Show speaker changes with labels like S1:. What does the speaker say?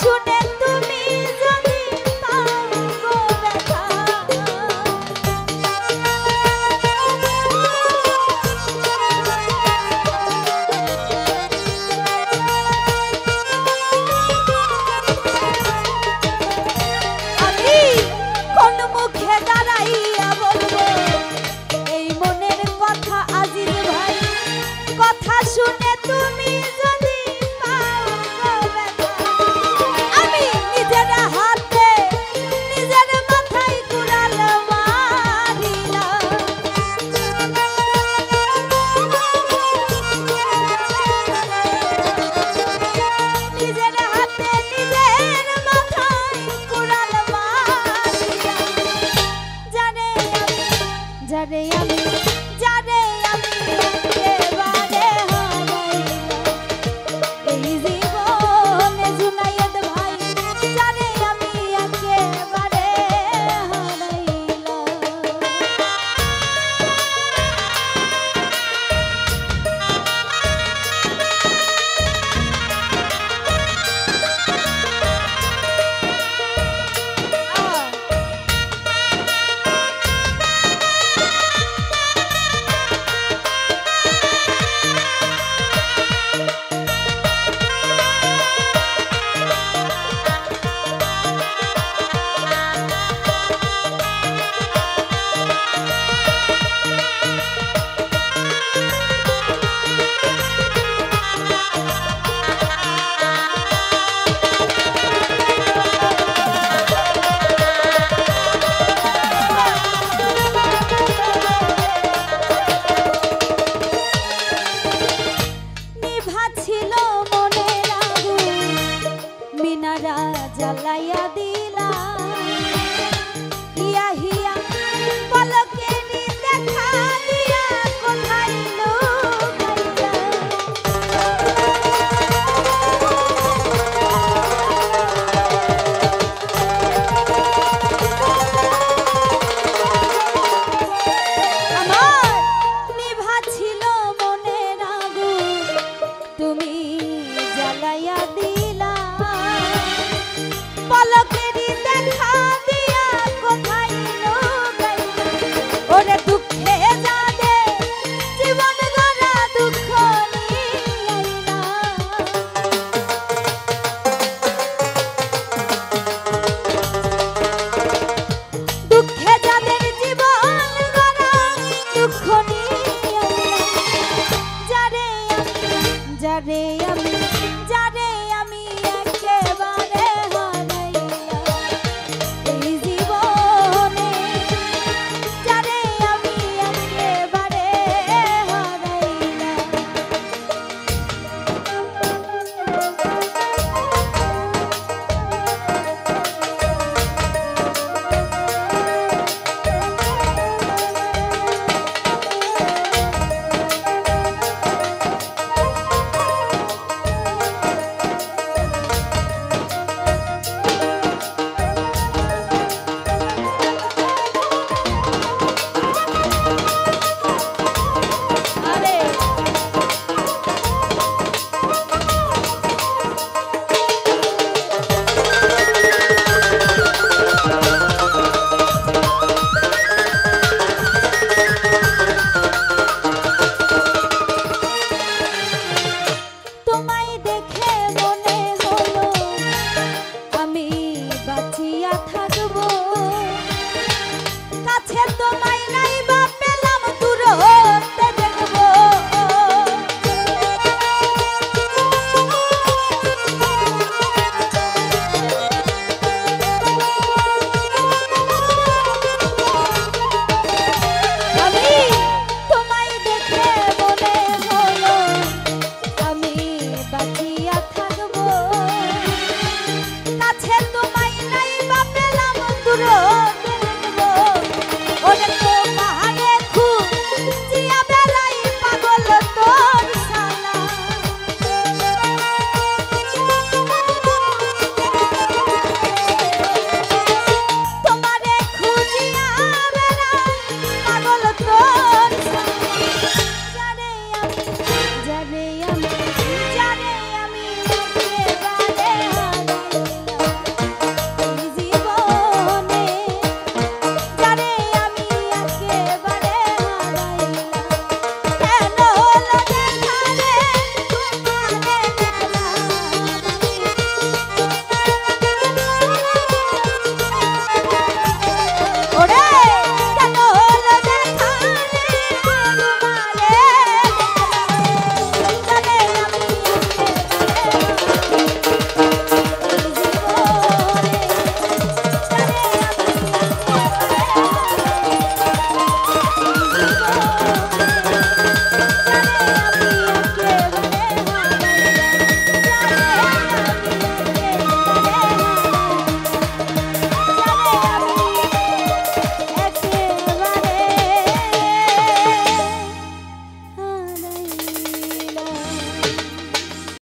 S1: শুনে তুমি যদি পাও গো ব্যথা, আমি কোন মুখে দাঁড়াইয়া বলবো এই মনের কথা আজিজ ভাই, কথা শুনে তুমি যদি পাও গো ব্যথা, আমি নিজের হাতে নিজের মাথায় কুড়াল মারিলাম, নিজের হাতে নিজের মাথায় কুড়াল মারিলাম, জানে আমি একেবারে হারাইলাম এই জীবনে জুনায়েদ ভাই, জানে আমি একেবারে ছিল মনের আগুন মিনারা জ্বালাইয়া দিলা, হিয়া হিয়া পলকে দেখা দিয়া কোথায় লুকাইলা, আমার নিভা ছিল মনের আগুন তুমি জ্বালাইয়া দিলা, পলকেরই দেখা দিয়া কোথায় লুকাইলা, ওরে দুঃখে যাবে জীবন গড়া দুঃখ নিয়াইলা, দুঃখে যাদের জীবন গড়া দুঃখ নিয়াইলা, যারে আমি একেবারে হারাইলাম এই জীবনে, যারে আমি একেবারে হারাইলাম। বাঁচিয়া থাকবো কাছে তোমার